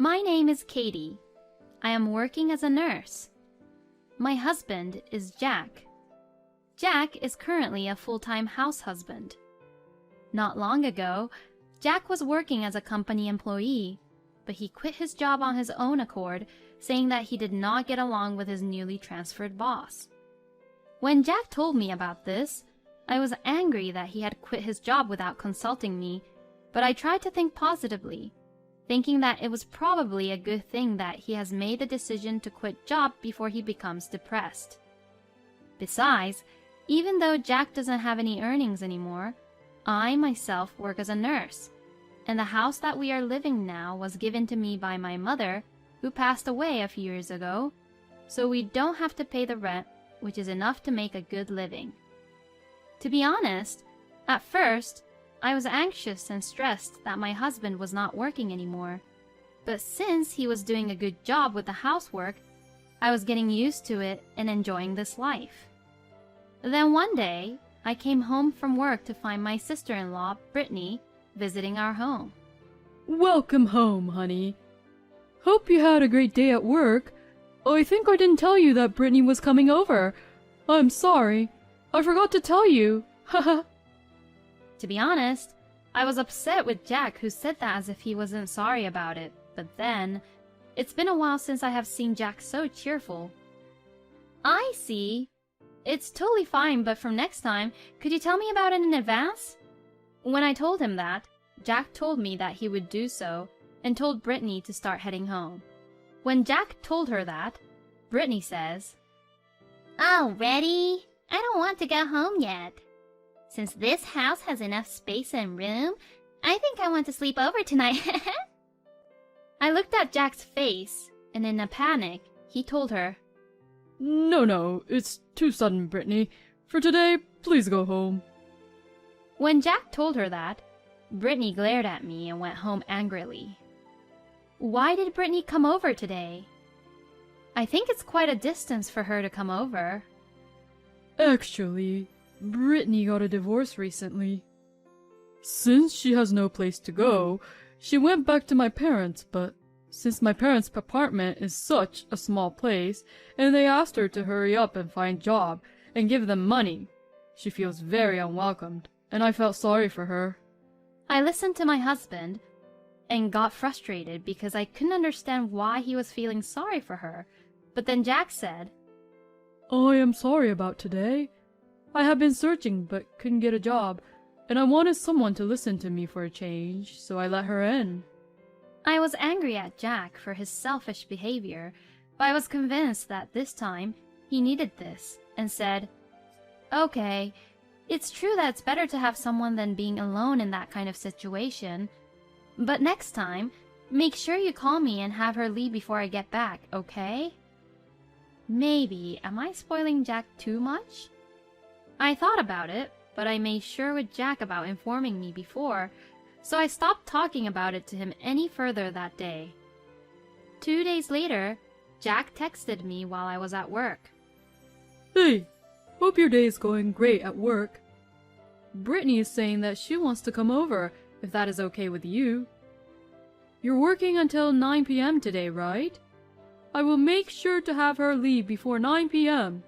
My name is Katie. I am working as a nurse. My husband is Jack. Jack is currently a full-time house husband. Not long ago, Jack was working as a company employee, but he quit his job on his own accord, saying that he did not get along with his newly transferred boss. When Jack told me about this, I was angry that he had quit his job without consulting me, but I tried to think positively, thinking that it was probably a good thing that he has made the decision to quit job before he becomes depressed. Besides, even though Jack doesn't have any earnings anymore, I myself work as a nurse, and the house that we are living now was given to me by my mother, who passed away a few years ago, so we don't have to pay the rent, which is enough to make a good living. To be honest, at first, I was anxious and stressed that my husband was not working anymore, but since he was doing a good job with the housework, I was getting used to it and enjoying this life. Then one day, I came home from work to find my sister-in-law, Brittany, visiting our home. Welcome home, honey. Hope you had a great day at work. I think I didn't tell you that Brittany was coming over. I'm sorry. I forgot to tell you. Haha. To be honest, I was upset with Jack, who said that as if he wasn't sorry about it, but then, it's been a while since I have seen Jack so cheerful. I see. It's totally fine, but from next time, could you tell me about it in advance? When I told him that, Jack told me that he would do so, and told Brittany to start heading home. When Jack told her that, Brittany says, Already? I don't want to go home yet. Since this house has enough space and room, I think I want to sleep over tonight. I looked at Jack's face, and in a panic, he told her, No, it's too sudden, Brittany. For today, please go home. When Jack told her that, Brittany glared at me and went home angrily. Why did Brittany come over today? I think it's quite a distance for her to come over. Actually, Brittany got a divorce recently. Since she has no place to go, she went back to my parents, but since my parents' apartment is such a small place, and they asked her to hurry up and find a job and give them money, she feels very unwelcomed, and I felt sorry for her. I listened to my husband and got frustrated because I couldn't understand why he was feeling sorry for her, but then Jack said, I am sorry about today. I have been searching but couldn't get a job, and I wanted someone to listen to me for a change, so I let her in. I was angry at Jack for his selfish behavior, but I was convinced that this time he needed this, and said, Okay, it's true that it's better to have someone than being alone in that kind of situation, but next time, make sure you call me and have her leave before I get back, okay? Maybe, am I spoiling Jack too much? I thought about it, but I made sure with Jack about informing me before, so I stopped talking about it to him any further that day. 2 days later, Jack texted me while I was at work. Hey, hope your day is going great at work. Brittany is saying that she wants to come over, if that is okay with you. You're working until 9 p.m. today, right? I will make sure to have her leave before 9 p.m.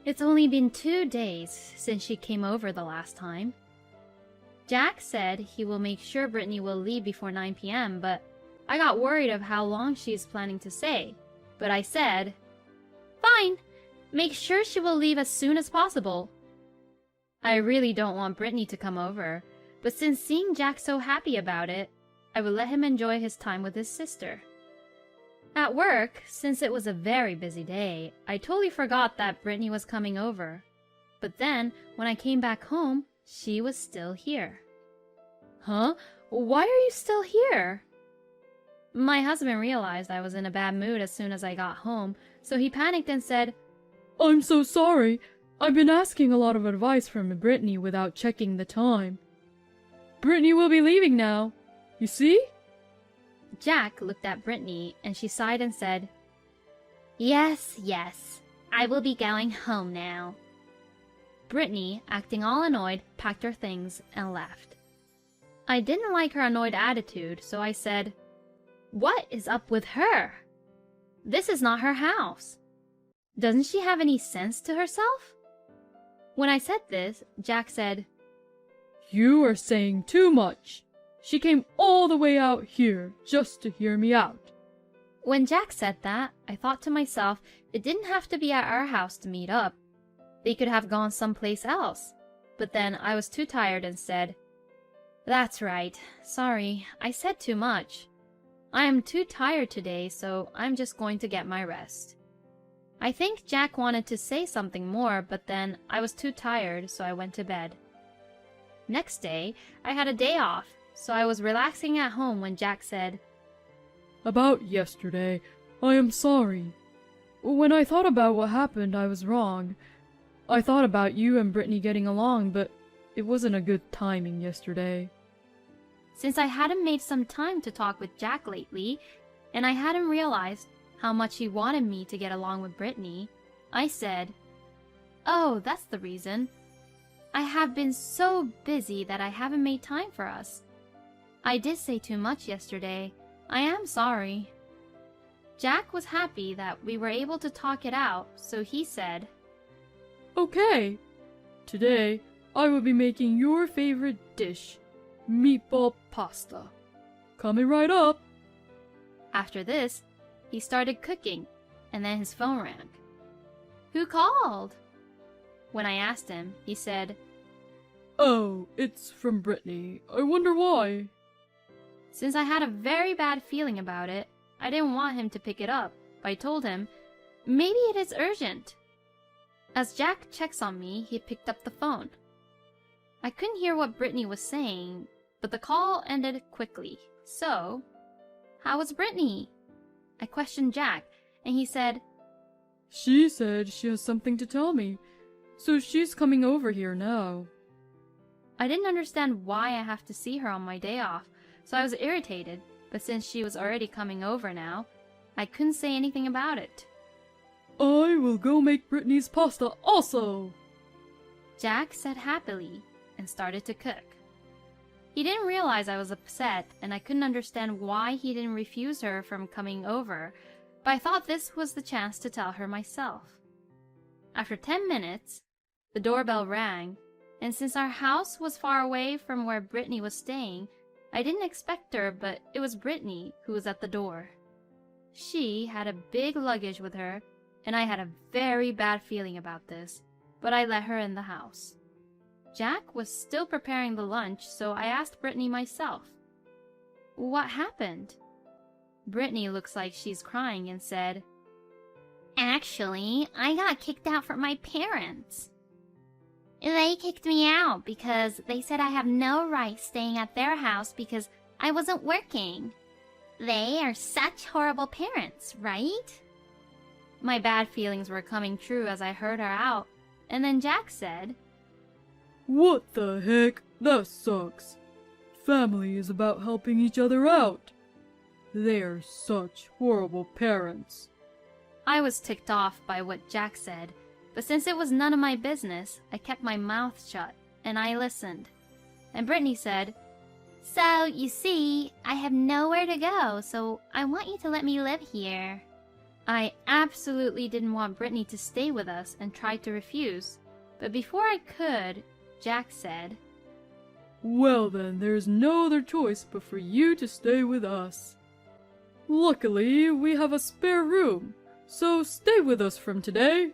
It's only been 2 days since she came over the last time. Jack said he will make sure Brittany will leave before 9 p.m., but I got worried of how long she is planning to stay. But I said, Fine, make sure she will leave as soon as possible. I really don't want Brittany to come over, but since seeing Jack so happy about it, I would let him enjoy his time with his sister. At work, since it was a very busy day, I totally forgot that Brittany was coming over. But then, when I came back home, she was still here. Huh? Why are you still here? My husband realized I was in a bad mood as soon as I got home, so he panicked and said, I'm so sorry. I've been asking a lot of advice from Brittany without checking the time. Brittany will be leaving now. You see? Jack looked at Brittany and she sighed and said, Yes, I will be going home now. Brittany, acting all annoyed, packed her things and left. I didn't like her annoyed attitude, so I said, What is up with her? This is not her house. Doesn't she have any sense to herself? When I said this, Jack said, You are saying too much. She came all the way out here just to hear me out. When Jack said that, I thought to myself, it didn't have to be at our house to meet up. They could have gone someplace else. But then I was too tired and said, That's right. Sorry, I said too much. I am too tired today, so I'm just going to get my rest. I think Jack wanted to say something more, but then I was too tired, so I went to bed. Next day, I had a day off, so I was relaxing at home when Jack said, About yesterday, I am sorry. When I thought about what happened, I was wrong. I thought about you and Brittany getting along, but it wasn't a good timing yesterday. Since I hadn't made some time to talk with Jack lately, and I hadn't realized how much he wanted me to get along with Brittany, I said, Oh, that's the reason. I have been so busy that I haven't made time for us. I did say too much yesterday. I am sorry. Jack was happy that we were able to talk it out, so he said, Okay. Today, I will be making your favorite dish, meatball pasta. Coming right up. After this, he started cooking, and then his phone rang. Who called? When I asked him, he said, Oh, it's from Brittany. I wonder why. Since I had a very bad feeling about it, I didn't want him to pick it up, but I told him, Maybe it is urgent. As Jack checks on me, he picked up the phone. I couldn't hear what Brittany was saying, but the call ended quickly. So, how was Brittany? I questioned Jack, and he said, She said she has something to tell me, so she's coming over here now. I didn't understand why I have to see her on my day off, so I was irritated, but since she was already coming over now, I couldn't say anything about it. I will go make Brittany's pasta also! Jack said happily and started to cook. He didn't realize I was upset, and I couldn't understand why he didn't refuse her from coming over, but I thought this was the chance to tell her myself. After 10 minutes, the doorbell rang, and since our house was far away from where Brittany was staying, I didn't expect her, but it was Brittany who was at the door. She had a big luggage with her, and I had a very bad feeling about this, but I let her in the house. Jack was still preparing the lunch, so I asked Brittany myself, What happened? Brittany looks like she's crying and said, Actually, I got kicked out from my parents. They kicked me out because they said I have no right staying at their house because I wasn't working. They are such horrible parents, right? My bad feelings were coming true as I heard her out, and then Jack said, What the heck? That sucks. Family is about helping each other out. They are such horrible parents. I was ticked off by what Jack said, but since it was none of my business, I kept my mouth shut, and I listened. And Brittany said, So, you see, I have nowhere to go, so I want you to let me live here. I absolutely didn't want Brittany to stay with us and tried to refuse, but before I could, Jack said, Well then, there's no other choice but for you to stay with us. Luckily, we have a spare room, so stay with us from today.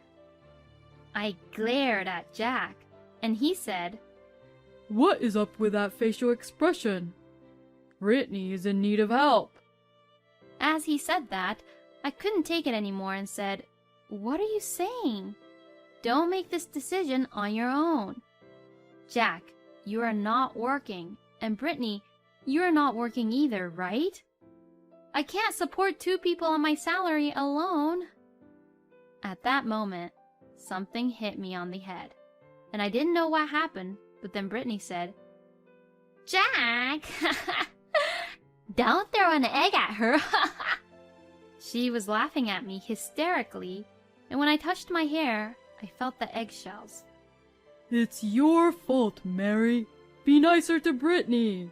I glared at Jack, and he said, What is up with that facial expression? Brittany is in need of help. As he said that, I couldn't take it anymore and said, What are you saying? Don't make this decision on your own. Jack, you are not working, and Brittany, you are not working either, right? I can't support 2 people on my salary alone. At that moment, something hit me on the head, and I didn't know what happened, but then Brittany said, Jack! Don't throw an egg at her! She was laughing at me hysterically, and when I touched my hair, I felt the eggshells. It's your fault, Mary. Be nicer to Brittany.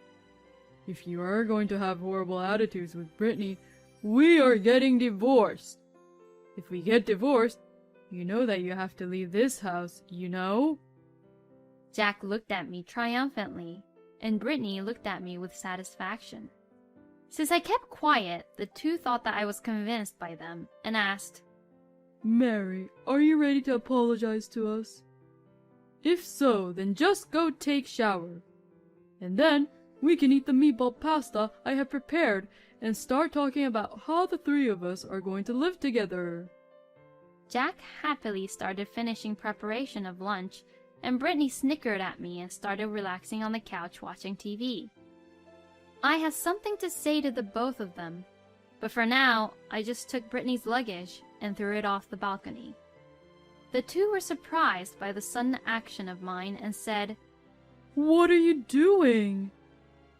if you are going to have horrible attitudes with Brittany, we are getting divorced. If we get divorced, you know that you have to leave this house, you know? Jack looked at me triumphantly, and Brittany looked at me with satisfaction. Since I kept quiet, the two thought that I was convinced by them and asked, Mary, are you ready to apologize to us? If so, then just go take shower. And then we can eat the meatball pasta I have prepared and start talking about how the three of us are going to live together. Jack happily started finishing preparation of lunch, and Brittany snickered at me and started relaxing on the couch watching TV. I had something to say to the both of them, but for now, I just took Brittany's luggage and threw it off the balcony. The two were surprised by the sudden action of mine and said, What are you doing?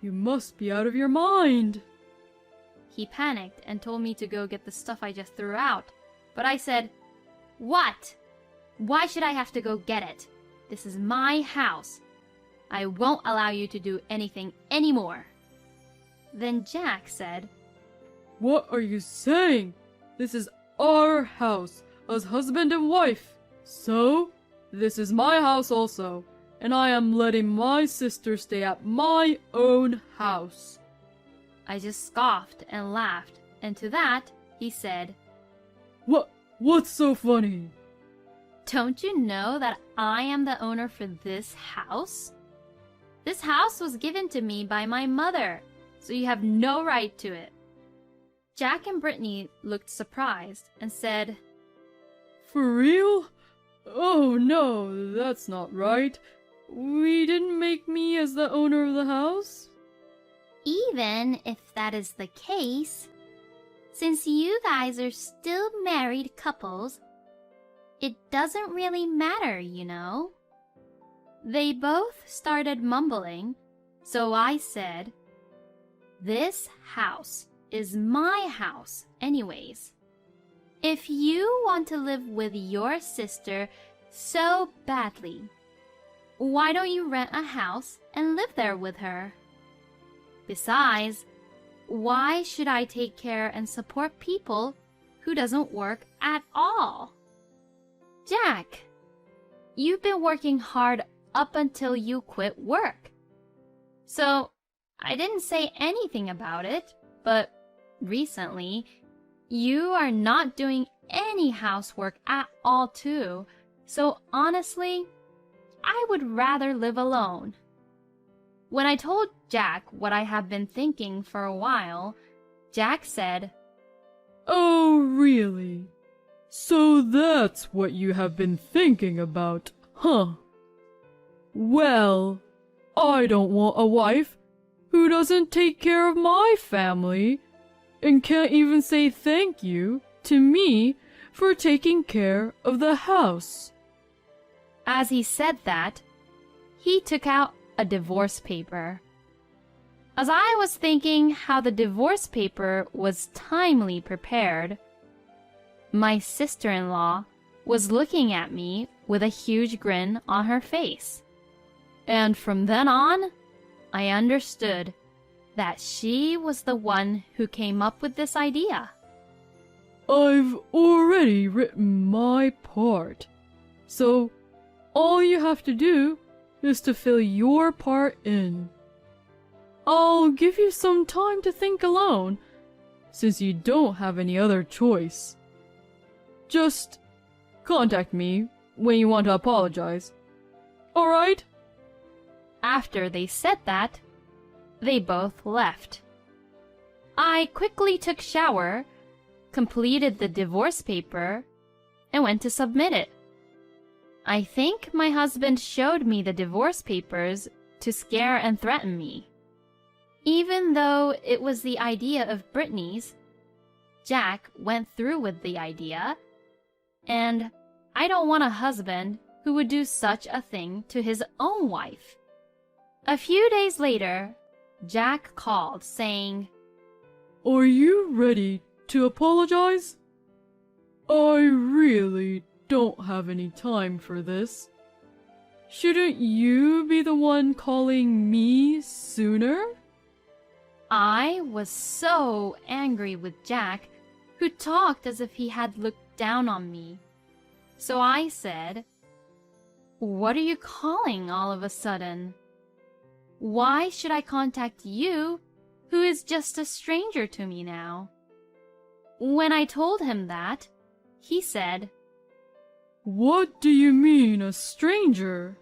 You must be out of your mind. He panicked and told me to go get the stuff I just threw out, but I said, What? Why should I have to go get it? This is my house. I won't allow you to do anything anymore. Then Jack said, What are you saying? This is our house as husband and wife. So, this is my house also, and I am letting my sister stay at my own house. I just scoffed and laughed, and to that, he said, What's so funny? Don't you know that I am the owner for this house? This house was given to me by my mother, so you have no right to it. Jack and Brittany looked surprised and said, For real? Oh no, that's not right. We didn't make me as the owner of the house? Even if that is the case, since you guys are still married couples, it doesn't really matter, you know. They both started mumbling, so I said, This house is my house anyways. If you want to live with your sister so badly, why don't you rent a house and live there with her? Besides, why should I take care and support people who doesn't work at all? Jack, you've been working hard up until you quit work. So, I didn't say anything about it, but recently, you are not doing any housework at all too, so honestly, I would rather live alone. When I told Jack what I have been thinking for a while, Jack said, Oh, really? So that's what you have been thinking about, huh? Well, I don't want a wife who doesn't take care of my family and can't even say thank you to me for taking care of the house. As he said that, he took out a divorce paper. As I was thinking how the divorce paper was timely prepared, my sister-in-law was looking at me with a huge grin on her face. And from then on, I understood that she was the one who came up with this idea. I've already written my part, so all you have to do is to fill your part in. I'll give you some time to think alone, since you don't have any other choice. Just contact me when you want to apologize. Alright? After they said that, they both left. I quickly took shower, completed the divorce paper, and went to submit it. I think my husband showed me the divorce papers to scare and threaten me. Even though it was the idea of Brittany's, Jack went through with the idea, and I don't want a husband who would do such a thing to his own wife. A few days later, Jack called saying, Are you ready to apologize? I really don't have any time for this. Shouldn't you be the one calling me sooner? I was so angry with Jack, who talked as if he had looked down on me. So I said, "What are you calling all of a sudden? Why should I contact you, who is just a stranger to me now?" When I told him that, he said, What do you mean, a stranger?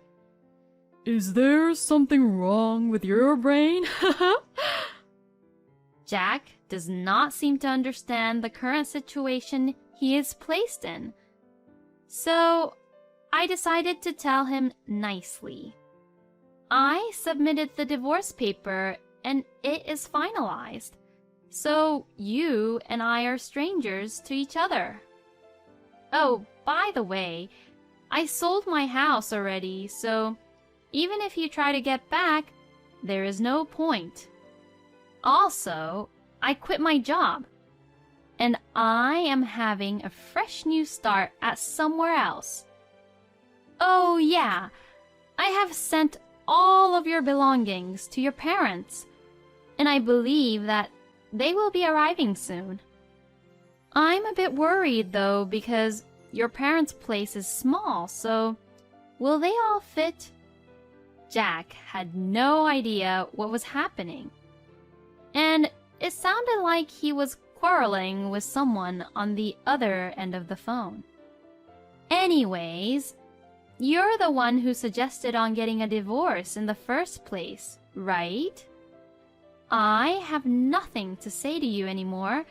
Is there something wrong with your brain? Jack does not seem to understand the current situation he is placed in. So I decided to tell him nicely. I submitted the divorce paper and it is finalized. So you and I are strangers to each other. Oh, by the way, I sold my house already, so even if you try to get back, there is no point. Also, I quit my job, and I am having a fresh new start at somewhere else. Oh yeah, I have sent all of your belongings to your parents, and I believe that they will be arriving soon. I'm a bit worried though because your parents' place is small, so will they all fit? Jack had no idea what was happening, and it sounded like he was quarreling with someone on the other end of the phone. Anyways, you're the one who suggested on getting a divorce in the first place, right? I have nothing to say to you anymore,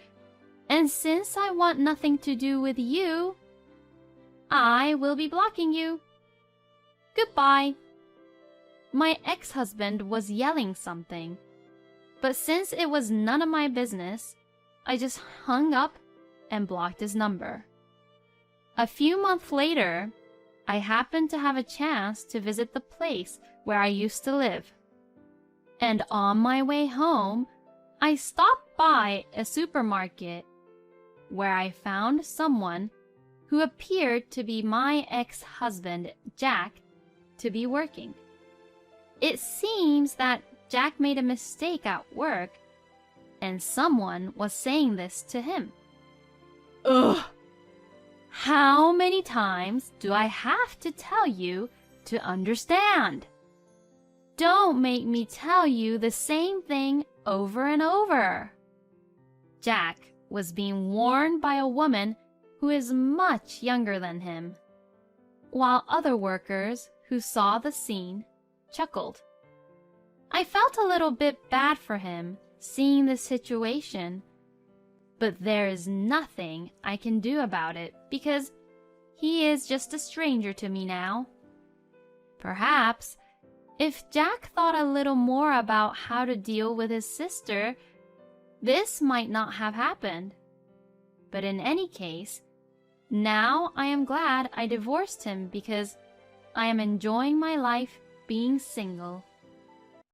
and since I want nothing to do with you, I will be blocking you. Goodbye. My ex-husband was yelling something, but since it was none of my business, I just hung up and blocked his number. A few months later, I happened to have a chance to visit the place where I used to live. And on my way home, I stopped by a supermarket where I found someone who appeared to be my ex-husband, Jack, to be working. It seems that Jack made a mistake at work, and someone was saying this to him. Ugh! How many times do I have to tell you to understand? Don't make me tell you the same thing over and over. Jack was being warned by a woman who is much younger than him, while other workers who saw the scene chuckled. I felt a little bit bad for him seeing this situation, but there is nothing I can do about it because he is just a stranger to me now. Perhaps if Jack thought a little more about how to deal with his sister, this might not have happened. But in any case, now I am glad I divorced him because I am enjoying my life being single.